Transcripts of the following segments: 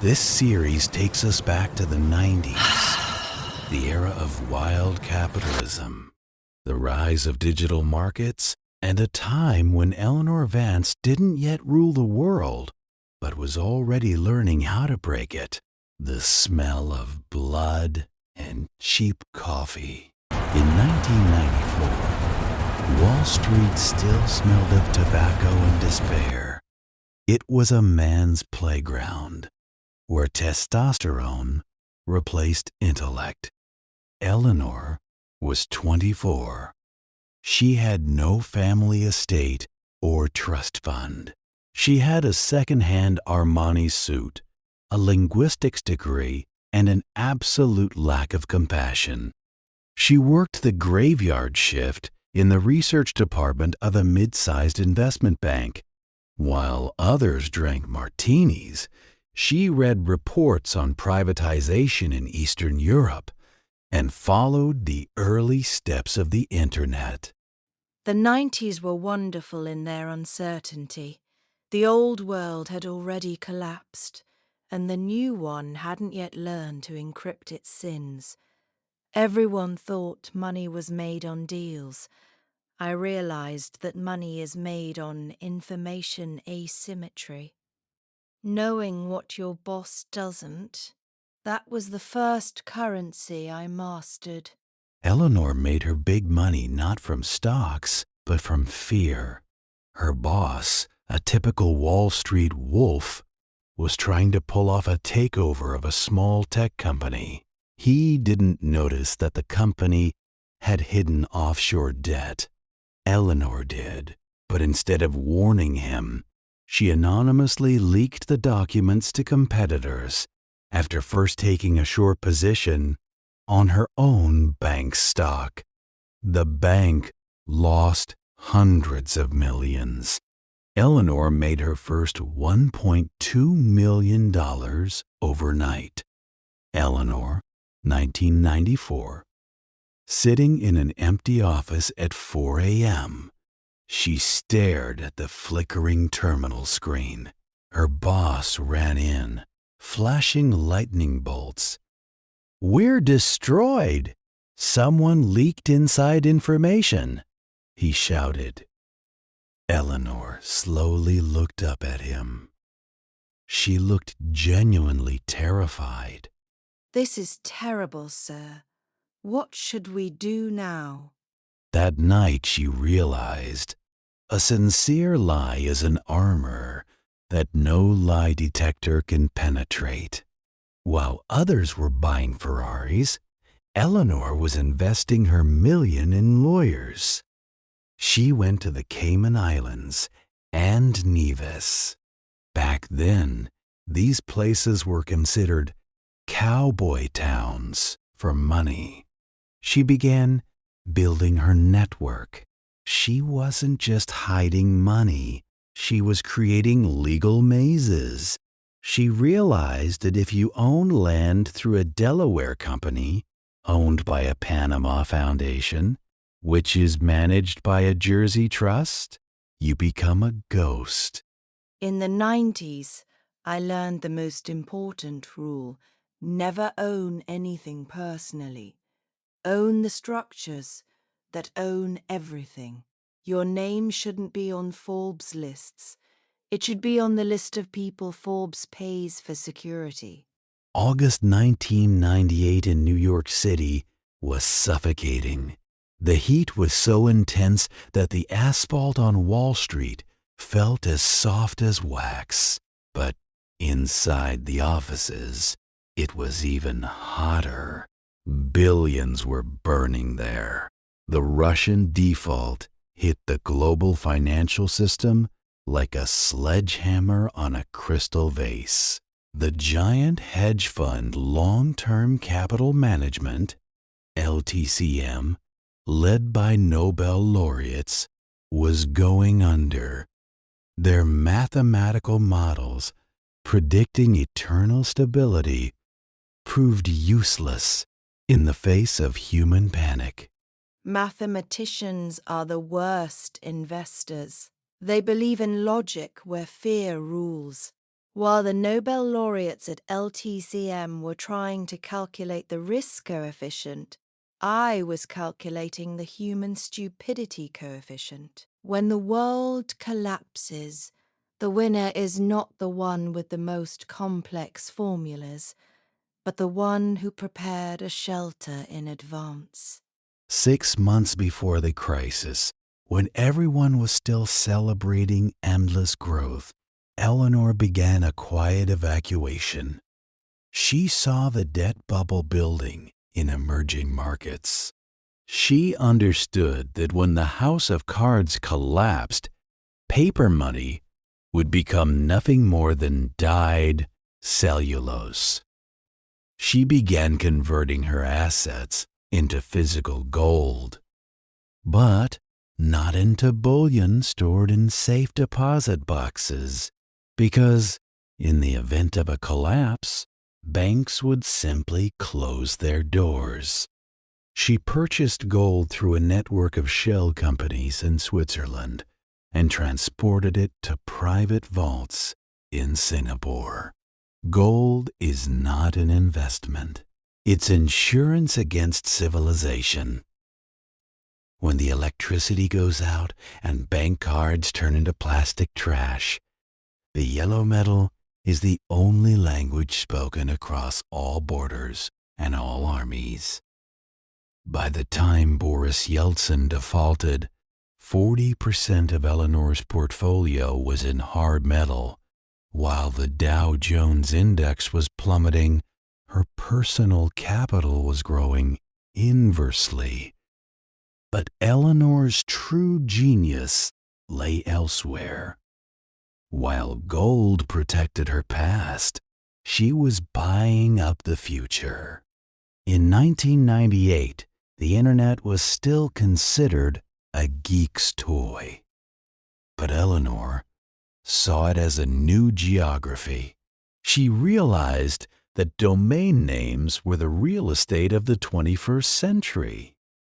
This series takes us back to the 90s, the era of wild capitalism, the rise of digital markets, and a time when Eleanor Vance didn't yet rule the world, but was already learning how to break it. The smell of blood and cheap coffee. In 1994, Wall Street still smelled of tobacco and despair. It was a man's playground, where testosterone replaced intellect. Eleanor was 24. She had no family estate or trust fund. She had a second-hand Armani suit, a linguistics degree, and an absolute lack of compassion. She worked the graveyard shift in the research department of a mid-sized investment bank. While others drank martinis, she read reports on privatization in Eastern Europe and followed the early steps of the Internet. The 90s were wonderful in their uncertainty. The old world had already collapsed, and the new one hadn't yet learned to encrypt its sins. Everyone thought money was made on deals. I realized that money is made on information asymmetry. Knowing what your boss doesn't, that was the first currency I mastered. Eleanor made her big money not from stocks, but from fear. Her boss, a typical Wall Street wolf, was trying to pull off a takeover of a small tech company. He didn't notice that the company had hidden offshore debt. Eleanor did, but instead of warning him, she anonymously leaked the documents to competitors after first taking a short position on her own bank stock. The bank lost hundreds of millions. Eleanor made her first $1.2 million overnight. Eleanor, 1994. Sitting in an empty office at 4 a.m., she stared at the flickering terminal screen. Her boss ran in, flashing lightning bolts. "We're destroyed! Someone leaked inside information," he shouted. Eleanor slowly looked up at him. She looked genuinely terrified. "This is terrible, sir. What should we do now?" That night she realized a sincere lie is an armor that no lie detector can penetrate. While others were buying Ferraris, Eleanor was investing her million in lawyers. She went to the Cayman Islands and Nevis. Back then, these places were considered cowboy towns for money. She began building her network. She wasn't just hiding money. She was creating legal mazes. She realized that if you own land through a Delaware company owned by a Panama foundation, which is managed by a Jersey trust, you become a ghost. In the 90s, I learned the most important rule: never own anything personally. Own the structures that own everything. Your name shouldn't be on Forbes lists. It should be on the list of people Forbes pays for security. August 1998 in New York City was suffocating. The heat was so intense that the asphalt on Wall Street felt as soft as wax. But inside the offices, it was even hotter. Billions were burning there. The Russian default hit the global financial system like a sledgehammer on a crystal vase. The giant hedge fund Long-Term Capital Management, LTCM, led by Nobel laureates, was going under. Their mathematical models predicting eternal stability proved useless in the face of human panic. Mathematicians are the worst investors. They believe in logic where fear rules. While the Nobel laureates at LTCM were trying to calculate the risk coefficient, I was calculating the human stupidity coefficient. When the world collapses, the winner is not the one with the most complex formulas, but the one who prepared a shelter in advance. 6 months before the crisis, when everyone was still celebrating endless growth, Eleanor began a quiet evacuation. She saw the debt bubble building in emerging markets. She understood that when the house of cards collapsed, paper money would become nothing more than dyed cellulose. She began converting her assets into physical gold, but not into bullion stored in safe deposit boxes, because in the event of a collapse, banks would simply close their doors. She purchased gold through a network of shell companies in Switzerland and transported it to private vaults in Singapore. Gold is not an investment. It's insurance against civilization. When the electricity goes out and bank cards turn into plastic trash, the yellow metal is the only language spoken across all borders and all armies. By the time Boris Yeltsin defaulted, 40% of Eleanor's portfolio was in hard metal. While the Dow Jones Index was plummeting, her personal capital was growing inversely. But Eleanor's true genius lay elsewhere. While gold protected her past, she was buying up the future. In 1998, the internet was still considered a geek's toy. But Eleanor saw it as a new geography. She realized that domain names were the real estate of the 21st century.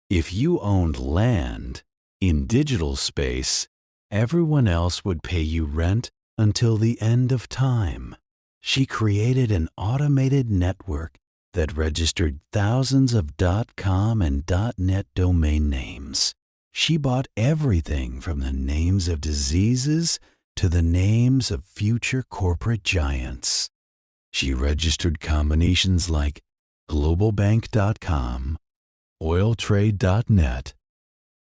If you owned land in digital space, everyone else would pay you rent until the end of time. She created an automated network that registered thousands of .com and .net domain names. She bought everything from the names of diseases to the names of future corporate giants. She registered combinations like globalbank.com, oiltrade.net,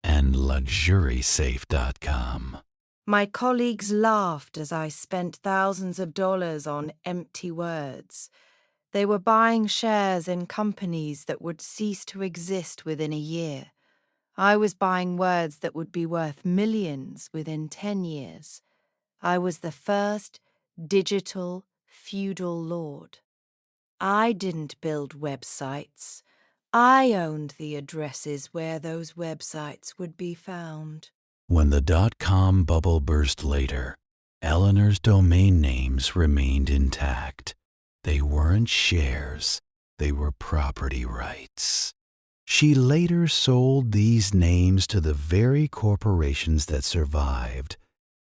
and luxurysafe.com. My colleagues laughed as I spent thousands of dollars on empty words. They were buying shares in companies that would cease to exist within a year. I was buying words that would be worth millions within 10 years. I was the first digital feudal lord. I didn't build websites. I owned the addresses where those websites would be found. When the .com bubble burst later, Eleanor's domain names remained intact. They weren't shares, they were property rights. She later sold these names to the very corporations that survived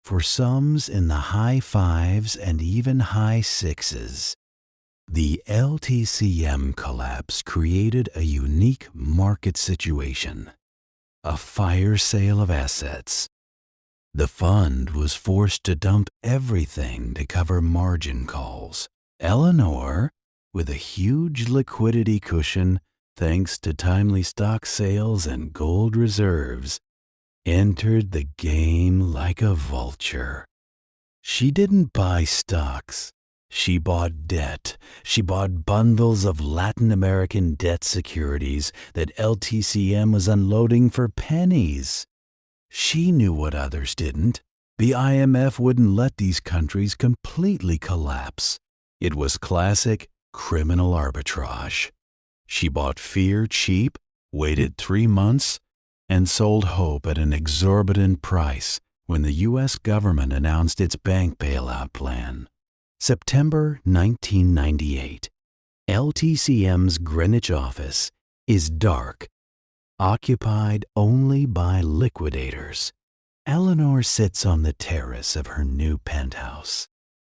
for sums in the high fives and even high sixes. The LTCM collapse created a unique market situation, a fire sale of assets. The fund was forced to dump everything to cover margin calls. Eleanor, with a huge liquidity cushion thanks to timely stock sales and gold reserves, entered the game like a vulture. She didn't buy stocks. She bought debt. She bought bundles of Latin American debt securities that LTCM was unloading for pennies. She knew what others didn't. The IMF wouldn't let these countries completely collapse. It was classic criminal arbitrage. She bought fear cheap, waited 3 months, and sold hope at an exorbitant price when the U.S. government announced its bank bailout plan. September 1998. LTCM's Greenwich office is dark, occupied only by liquidators. Eleanor sits on the terrace of her new penthouse.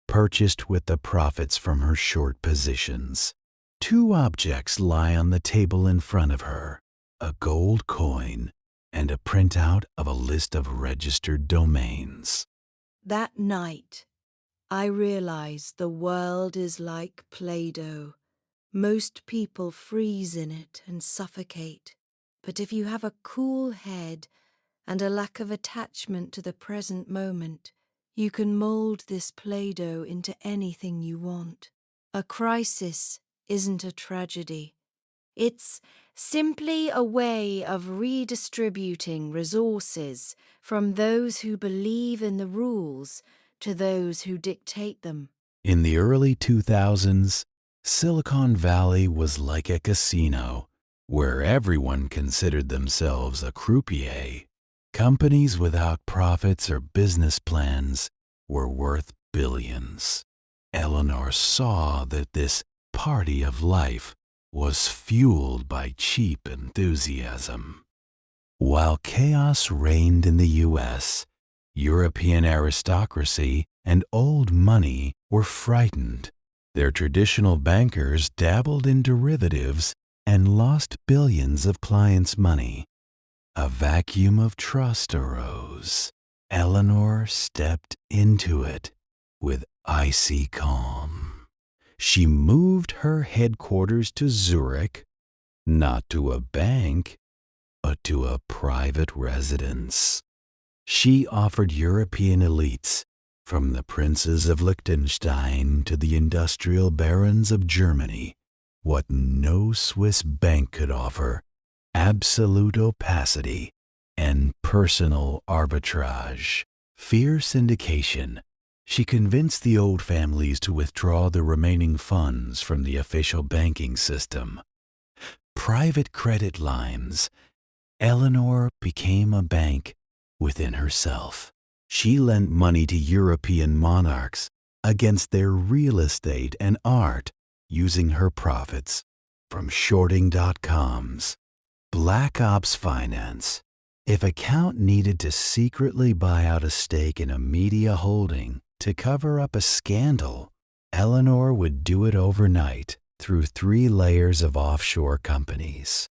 purchased with the profits from her short positions. Two objects lie on the table in front of her, a gold coin and a printout of a list of registered domains. That night, I realized the world is like Play-Doh. Most people freeze in it and suffocate. But if you have a cool head and a lack of attachment to the present moment, you can mold this Play-Doh into anything you want. A crisis isn't a tragedy. It's simply a way of redistributing resources from those who believe in the rules to those who dictate them. In the early 2000s, Silicon Valley was like a casino where everyone considered themselves a croupier. Companies without profits or business plans were worth billions. Eleanor saw that this party of life was fueled by cheap enthusiasm. While chaos reigned in the U.S., European aristocracy and old money were frightened. Their traditional bankers dabbled in derivatives and lost billions of clients' money. A vacuum of trust arose. Eleanor stepped into it with icy calm. She moved her headquarters to Zurich, not to a bank, but to a private residence. She offered European elites, from the princes of Liechtenstein to the industrial barons of Germany, what no Swiss bank could offer: absolute opacity and personal arbitrage. Fierce syndication. She convinced the old families to withdraw the remaining funds from the official banking system. Private credit lines. Eleanor became a bank within herself. She lent money to European monarchs against their real estate and art, using her profits from shorting.coms. Black Ops Finance. If a count needed to secretly buy out a stake in a media holding to cover up a scandal, Eleanor would do it overnight through 3 layers of offshore companies.